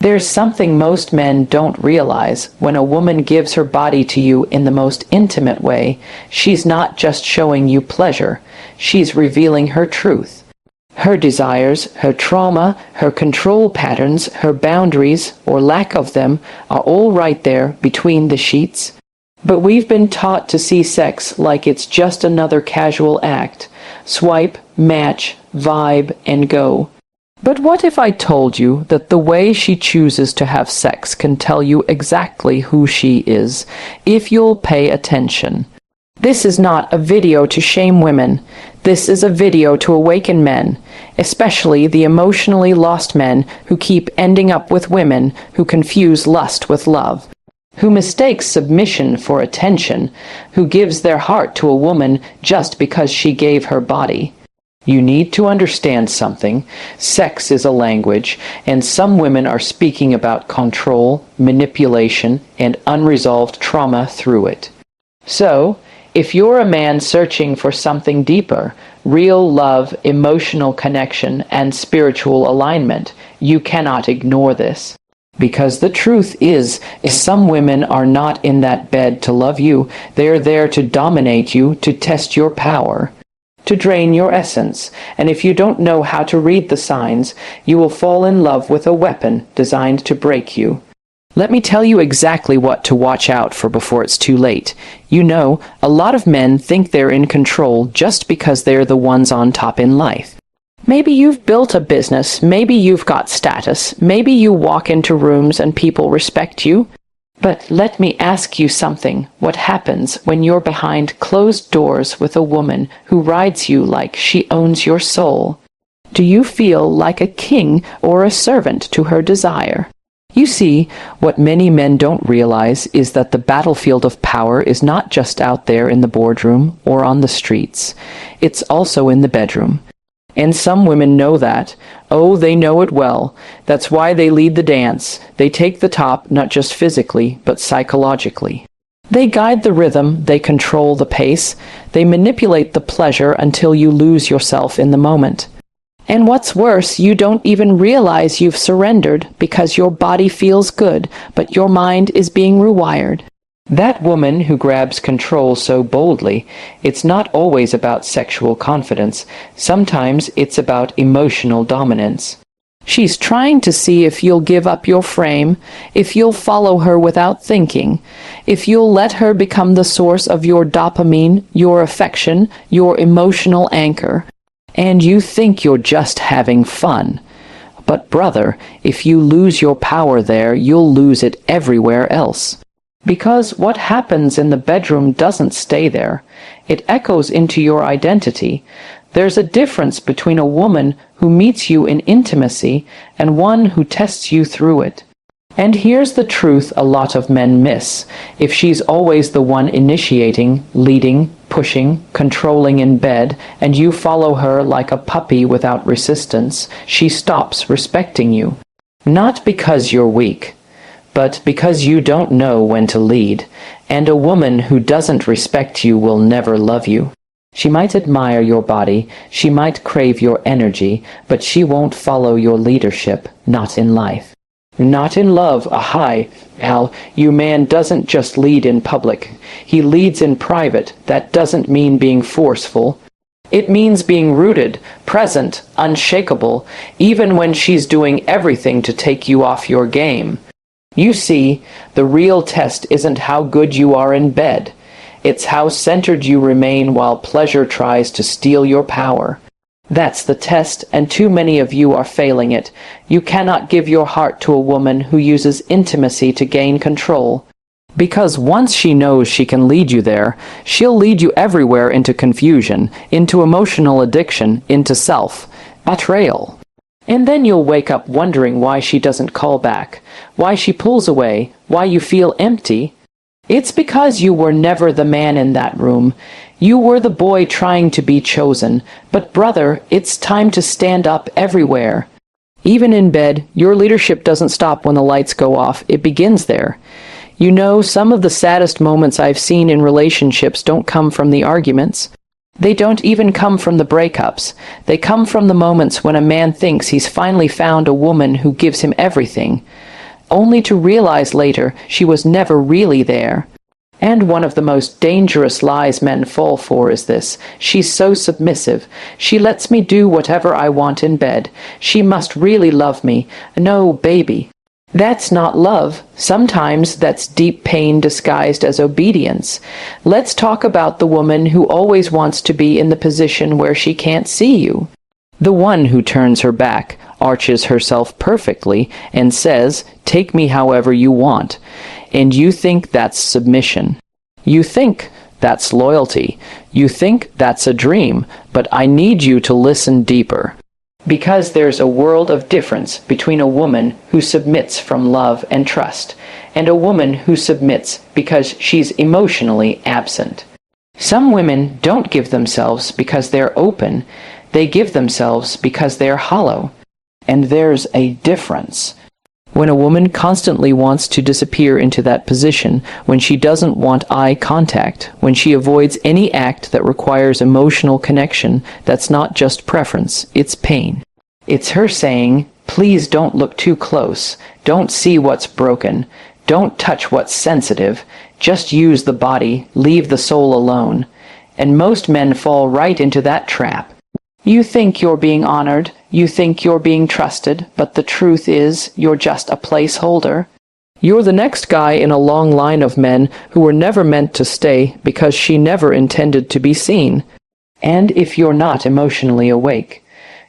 There's something most men don't realize. When a woman gives her body to you in the most intimate way, she's not just showing you pleasure, she's revealing her truth. Her desires, her trauma, her control patterns, her boundaries, or lack of them, are all right there between the sheets. But we've been taught to see sex like it's just another casual act. Swipe, match, vibe, and go. But what if I told you that the way she chooses to have sex can tell you exactly who she is, if you'll pay attention? This is not a video to shame women. This is a video to awaken men, especially the emotionally lost men who keep ending up with women who confuse lust with love, who mistakes submission for attention, who gives their heart to a woman just because she gave her body. You need to understand something. Sex is a language, and some women are speaking about control, manipulation, and unresolved trauma through it. So, if you're a man searching for something deeper, real love, emotional connection, and spiritual alignment, you cannot ignore this. Because the truth is, some women are not in that bed to love you. They're there to dominate you, to test your power, to drain your essence. And if you don't know how to read the signs, you will fall in love with a weapon designed to break you. Let me tell you exactly what to watch out for before it's too late. You know, a lot of men think they're in control just because they're the ones on top in life. Maybe you've built a business, maybe you've got status, maybe you walk into rooms and people respect you. But let me ask you something. What happens when you're behind closed doors with a woman who rides you like she owns your soul? Do you feel like a king or a servant to her desire? You see, what many men don't realize is that the battlefield of power is not just out there in the boardroom or on the streets. It's also in the bedroom. And some women know that. Oh, they know it well. That's why they lead the dance. They take the top, not just physically, but psychologically. They guide the rhythm, they control the pace, they manipulate the pleasure until you lose yourself in the moment. And what's worse, you don't even realize you've surrendered because your body feels good, but your mind is being rewired. That woman who grabs control so boldly, it's not always about sexual confidence. Sometimes it's about emotional dominance. She's trying to see if you'll give up your frame, if you'll follow her without thinking, if you'll let her become the source of your dopamine, your affection, your emotional anchor. And you think you're just having fun. But brother, if you lose your power there, you'll lose it everywhere else. Because what happens in the bedroom doesn't stay there. It echoes into your identity. There's a difference between a woman who meets you in intimacy and one who tests you through it. And here's the truth a lot of men miss. If she's always the one initiating, leading, pushing, controlling in bed, and you follow her like a puppy without resistance, she stops respecting you. Not because you're weak, but because you don't know when to lead, and a woman who doesn't respect you will never love you. She might admire your body, she might crave your energy, but she won't follow your leadership, not in life. Not in love, Al, you man doesn't just lead in public. He leads in private. That doesn't mean being forceful. It means being rooted, present, unshakable, even when she's doing everything to take you off your game. You see, the real test isn't how good you are in bed. It's how centered you remain while pleasure tries to steal your power. That's the test, and too many of you are failing it. You cannot give your heart to a woman who uses intimacy to gain control. Because once she knows she can lead you there, she'll lead you everywhere into confusion, into emotional addiction, into self-betrayal. And then you'll wake up wondering why she doesn't call back, why she pulls away, why you feel empty. It's because you were never the man in that room. You were the boy trying to be chosen. But brother, it's time to stand up everywhere. Even in bed, your leadership doesn't stop when the lights go off. It begins there. You know, some of the saddest moments I've seen in relationships don't come from the arguments. They don't even come from the breakups. They come from the moments when a man thinks he's finally found a woman who gives him everything. only to realize later she was never really there. And one of the most dangerous lies men fall for is this: she's so submissive. She lets me do whatever I want in bed. She must really love me. No, baby. That's not love. Sometimes that's deep pain disguised as obedience. Let's talk about the woman who always wants to be in the position where she can't see you. The one who turns her back, arches herself perfectly, and says, "Take me however you want." And you think that's submission. You think that's loyalty. You think that's a dream, but I need you to listen deeper. Because there's a world of difference between a woman who submits from love and trust, and a woman who submits because she's emotionally absent. Some women don't give themselves because they're open. They give themselves because they're hollow. And there's a difference. When a woman constantly wants to disappear into that position, when she doesn't want eye contact, when she avoids any act that requires emotional connection, that's not just preference, it's pain. It's her saying, "Please don't look too close. Don't see what's broken. Don't touch what's sensitive. Just use the body, leave the soul alone." And most men fall right into that trap. You think you're being honored, you think you're being trusted, but the truth is you're just a placeholder. You're the next guy in a long line of men who were never meant to stay because she never intended to be seen. And if you're not emotionally awake,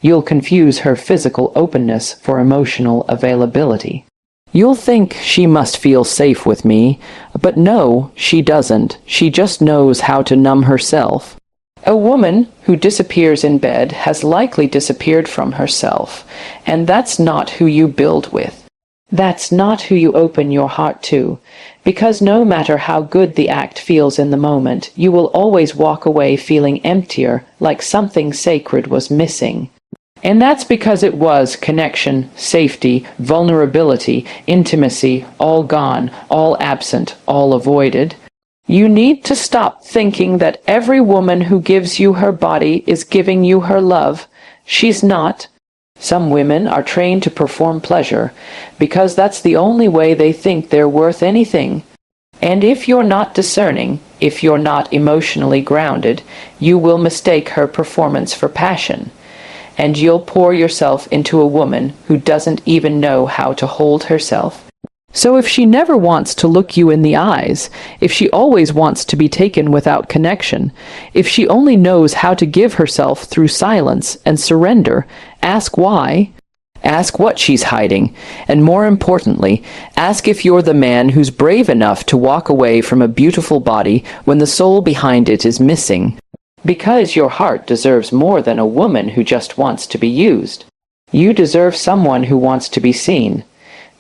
you'll confuse her physical openness for emotional availability. You'll think she must feel safe with me, but no, she doesn't. She just knows how to numb herself. A woman who disappears in bed has likely disappeared from herself, and that's not who you build with. That's not who you open your heart to, because no matter how good the act feels in the moment, you will always walk away feeling emptier, like something sacred was missing. And that's because it was connection, safety, vulnerability, intimacy, all gone, all absent, all avoided. You need to stop thinking that every woman who gives you her body is giving you her love. She's not. Some women are trained to perform pleasure because that's the only way they think they're worth anything. And if you're not discerning, if you're not emotionally grounded, you will mistake her performance for passion. And you'll pour yourself into a woman who doesn't even know how to hold herself. So if she never wants to look you in the eyes, if she always wants to be taken without connection, if she only knows how to give herself through silence and surrender, ask why. Ask what she's hiding, and more importantly, ask if you're the man who's brave enough to walk away from a beautiful body when the soul behind it is missing. Because your heart deserves more than a woman who just wants to be used. You deserve someone who wants to be seen.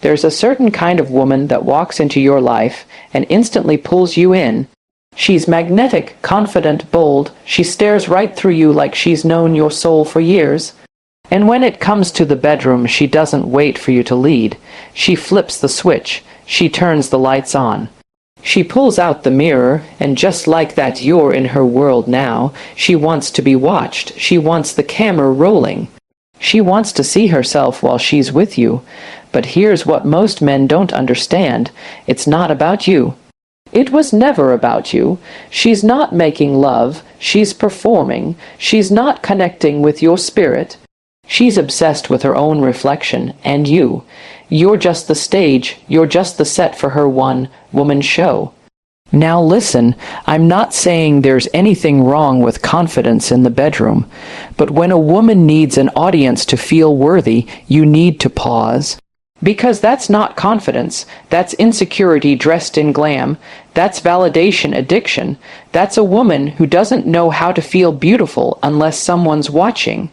There's a certain kind of woman that walks into your life and instantly pulls you in. She's magnetic, confident, bold. She stares right through you like she's known your soul for years. And when it comes to the bedroom, she doesn't wait for you to lead. She flips the switch. She turns the lights on. She pulls out the mirror, and just like that you're in her world now. She wants to be watched. She wants the camera rolling. She wants to see herself while she's with you. But here's what most men don't understand. It's not about you. It was never about you. She's not making love. She's performing. She's not connecting with your spirit. She's obsessed with her own reflection, and you. You're just the stage. You're just the set for her one-woman show. Now listen, I'm not saying there's anything wrong with confidence in the bedroom, but when a woman needs an audience to feel worthy, you need to pause. Because that's not confidence, that's insecurity dressed in glam, that's validation addiction, that's a woman who doesn't know how to feel beautiful unless someone's watching.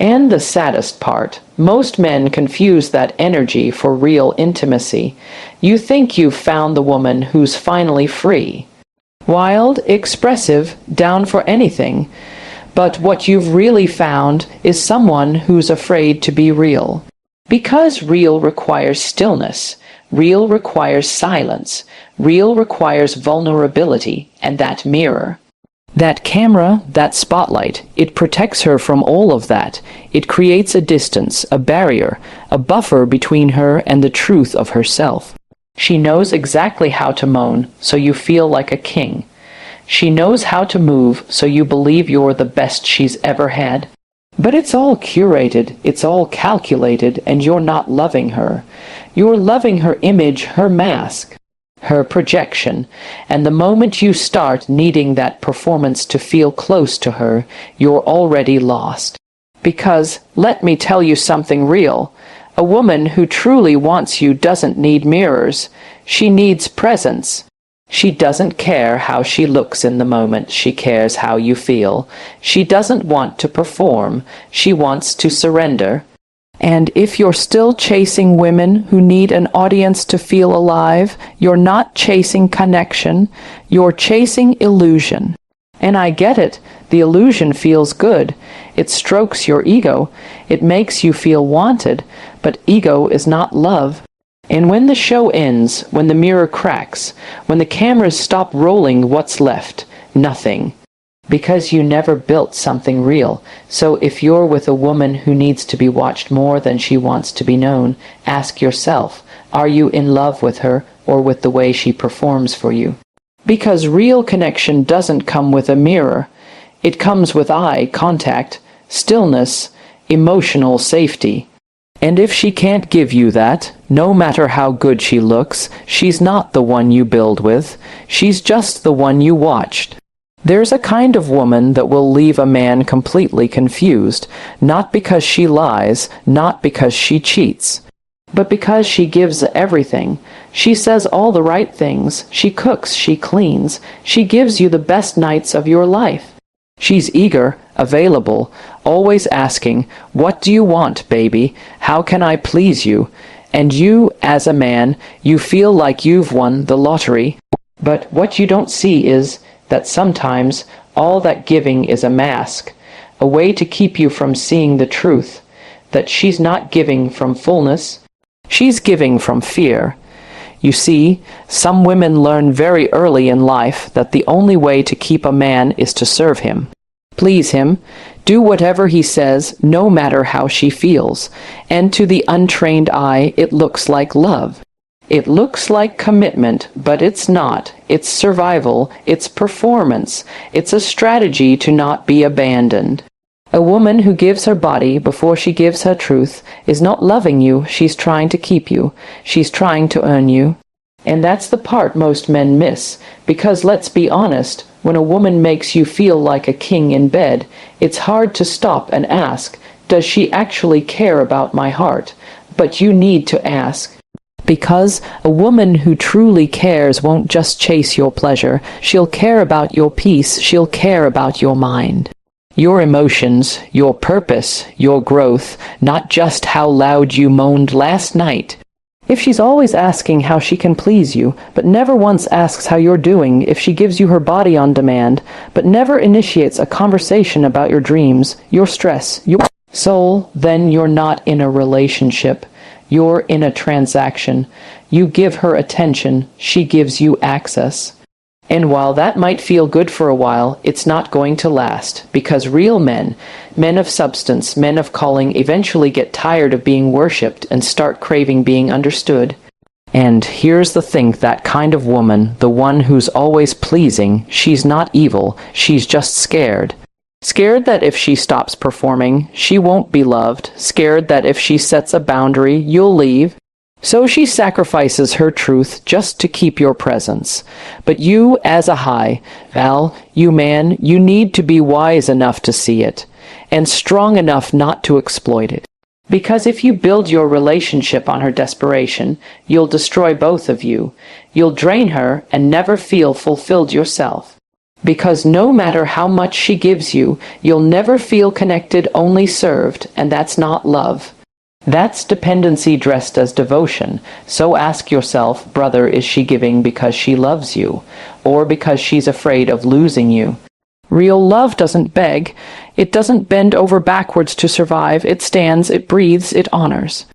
And the saddest part, most men confuse that energy for real intimacy. You think you've found the woman who's finally free. Wild, expressive, down for anything. But what you've really found is someone who's afraid to be real. Because real requires stillness, real requires silence, real requires vulnerability and that mirror. That camera, that spotlight, it protects her from all of that. It creates a distance, a barrier, a buffer between her and the truth of herself. She knows exactly how to moan, so you feel like a king. She knows how to move, so you believe you're the best she's ever had. But it's all curated, it's all calculated, and you're not loving her. You're loving her image, her mask, her projection, and the moment you start needing that performance to feel close to her, you're already lost. Because, let me tell you something real, a woman who truly wants you doesn't need mirrors. She needs presence. She doesn't care how she looks in the moment, she cares how you feel. She doesn't want to perform, she wants to surrender. And if you're still chasing women who need an audience to feel alive, you're not chasing connection, you're chasing illusion. And I get it, the illusion feels good. It strokes your ego, it makes you feel wanted, but ego is not love. And when the show ends, when the mirror cracks, when the cameras stop rolling, what's left? Nothing. Because you never built something real. So if you're with a woman who needs to be watched more than she wants to be known, ask yourself, are you in love with her or with the way she performs for you? Because real connection doesn't come with a mirror. It comes with eye contact, stillness, emotional safety. And if she can't give you that, no matter how good she looks, she's not the one you build with. She's just the one you watched. There's a kind of woman that will leave a man completely confused, not because she lies, not because she cheats, but because she gives everything. She says all the right things, she cooks, she cleans, she gives you the best nights of your life. She's eager, available, always asking, "What do you want, baby? How can I please you?" And you, as a man, you feel like you've won the lottery. But what you don't see is that sometimes all that giving is a mask, a way to keep you from seeing the truth, that she's not giving from fullness, she's giving from fear. You see, some women learn very early in life that the only way to keep a man is to serve him, please him, do whatever he says, no matter how she feels, and to the untrained eye it looks like love. It looks like commitment, but it's not. It's survival, it's performance, it's a strategy to not be abandoned. A woman who gives her body before she gives her truth is not loving you, she's trying to keep you, she's trying to earn you. And that's the part most men miss, because let's be honest, when a woman makes you feel like a king in bed, it's hard to stop and ask, does she actually care about my heart? But you need to ask. Because a woman who truly cares won't just chase your pleasure, she'll care about your peace, she'll care about your mind. Your emotions, your purpose, your growth, not just how loud you moaned last night. If she's always asking how she can please you, but never once asks how you're doing, if she gives you her body on demand, but never initiates a conversation about your dreams, your stress, your soul, then you're not in a relationship. You're in a transaction. You give her attention, she gives you access. And while that might feel good for a while, it's not going to last, because real men, men of substance, men of calling, eventually get tired of being worshipped and start craving being understood. And here's the thing, that kind of woman, the one who's always pleasing, she's not evil, she's just scared. Scared that if she stops performing, she won't be loved. Scared that if she sets a boundary, you'll leave. So she sacrifices her truth just to keep your presence. But you, as a you man, you need to be wise enough to see it, and strong enough not to exploit it. Because if you build your relationship on her desperation, you'll destroy both of you. You'll drain her and never feel fulfilled yourself. Because no matter how much she gives you, you'll never feel connected, only served, and that's not love. That's dependency dressed as devotion. So ask yourself, brother, is she giving because she loves you, or because she's afraid of losing you? Real love doesn't beg. It doesn't bend over backwards to survive. It stands, it breathes, it honors.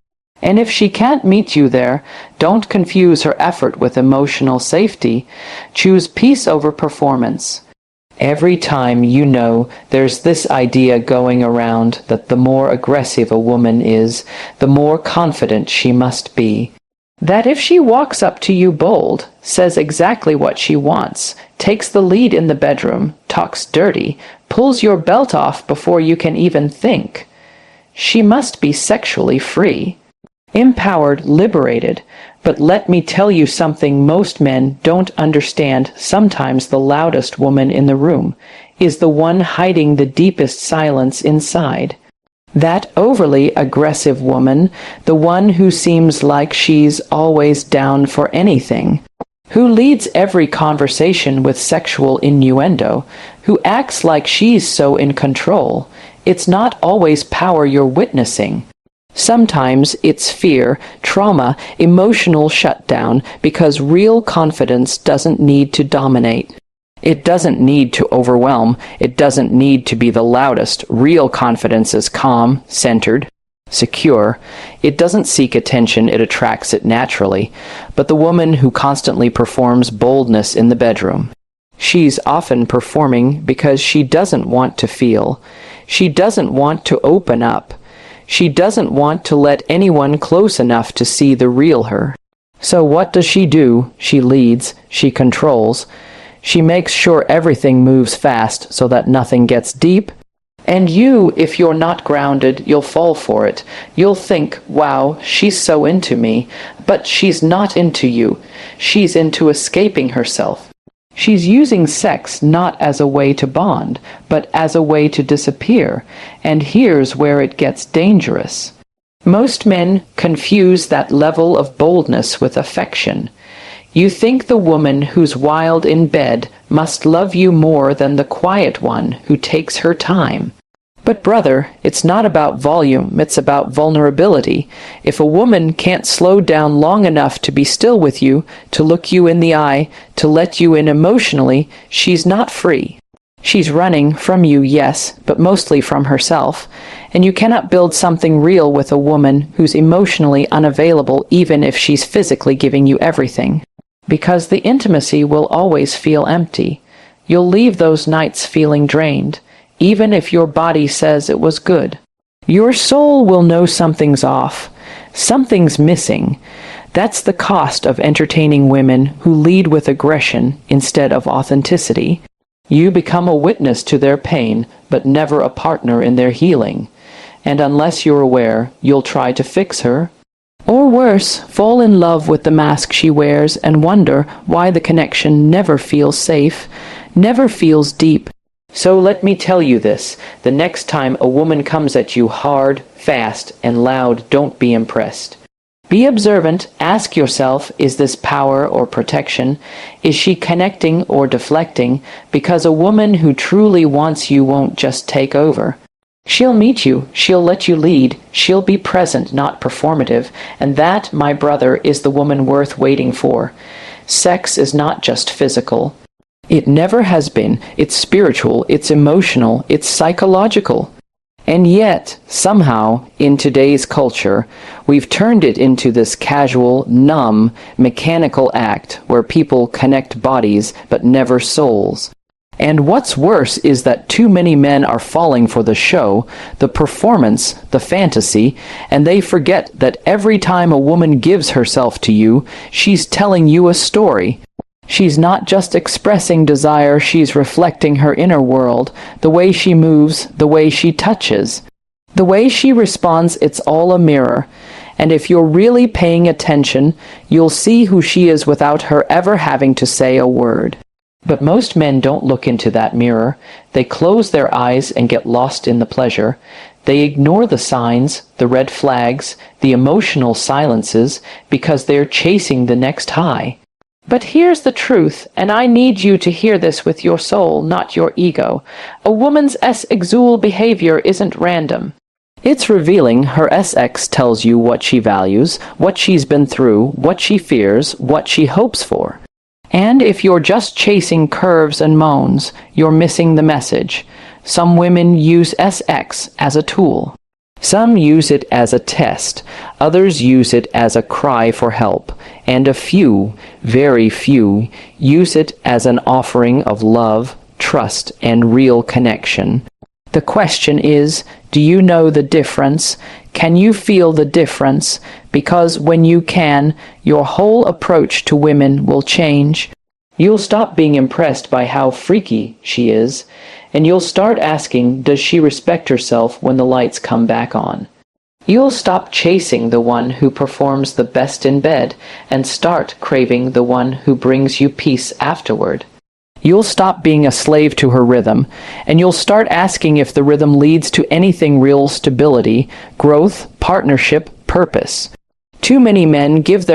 And if she can't meet you there, don't confuse her effort with emotional safety. Choose peace over performance. Every time, there's this idea going around that the more aggressive a woman is, the more confident she must be. That if she walks up to you bold, says exactly what she wants, takes the lead in the bedroom, talks dirty, pulls your belt off before you can even think, she must be sexually free. Empowered, liberated. But let me tell you something most men don't understand. Sometimes the loudest woman in the room is the one hiding the deepest silence inside. That overly aggressive woman, the one who seems like she's always down for anything, who leads every conversation with sexual innuendo, who acts like she's so in control. It's not always power you're witnessing. Sometimes it's fear, trauma, emotional shutdown, because real confidence doesn't need to dominate. It doesn't need to overwhelm. It doesn't need to be the loudest. Real confidence is calm, centered, secure. It doesn't seek attention, it attracts it naturally. But the woman who constantly performs boldness in the bedroom, she's often performing because she doesn't want to feel. She doesn't want to open up. She doesn't want to let anyone close enough to see the real her. So what does she do? She leads, she controls. She makes sure everything moves fast so that nothing gets deep. And you, if you're not grounded, you'll fall for it. You'll think, wow, she's so into me. But she's not into you. She's into escaping herself. She's using sex not as a way to bond, but as a way to disappear, and here's where it gets dangerous. Most men confuse that level of boldness with affection. You think the woman who's wild in bed must love you more than the quiet one who takes her time. But brother, it's not about volume, it's about vulnerability. If a woman can't slow down long enough to be still with you, to look you in the eye, to let you in emotionally, she's not free. She's running from you, yes, but mostly from herself. And you cannot build something real with a woman who's emotionally unavailable even if she's physically giving you everything. Because the intimacy will always feel empty. You'll leave those nights feeling drained, even if your body says it was good. Your soul will know something's off. Something's missing. That's the cost of entertaining women who lead with aggression instead of authenticity. You become a witness to their pain, but never a partner in their healing. And unless you're aware, you'll try to fix her. Or worse, fall in love with the mask she wears and wonder why the connection never feels safe, never feels deep. So let me tell you this, the next time a woman comes at you hard, fast, and loud, don't be impressed. Be observant, ask yourself, is this power or protection? Is she connecting or deflecting? Because a woman who truly wants you won't just take over. She'll meet you, she'll let you lead, she'll be present, not performative, and that, my brother, is the woman worth waiting for. Sex is not just physical. It never has been. It's spiritual, it's emotional, it's psychological. And yet, somehow, in today's culture, we've turned it into this casual, numb, mechanical act where people connect bodies but never souls. And what's worse is that too many men are falling for the show, the performance, the fantasy, and they forget that every time a woman gives herself to you, she's telling you a story. She's not just expressing desire, she's reflecting her inner world, the way she moves, the way she touches. The way she responds, it's all a mirror. And if you're really paying attention, you'll see who she is without her ever having to say a word. But most men don't look into that mirror. They close their eyes and get lost in the pleasure. They ignore the signs, the red flags, the emotional silences, because they're chasing the next high. But here's the truth, and I need you to hear this with your soul, not your ego. A woman's sexual behavior isn't random. It's revealing. Her sex tells you what she values, what she's been through, what she fears, what she hopes for. And if you're just chasing curves and moans, you're missing the message. Some women use sex as a tool. Some use it as a test. Others use it as a cry for help. And a few, very few, use it as an offering of love, trust, and real connection. The question is, do you know the difference? Can you feel the difference? Because when you can, your whole approach to women will change. You'll stop being impressed by how freaky she is, and you'll start asking, does she respect herself when the lights come back on? You'll stop chasing the one who performs the best in bed and start craving the one who brings you peace afterward. You'll stop being a slave to her rhythm, and you'll start asking if the rhythm leads to anything real: stability, growth, partnership, purpose. Too many men give their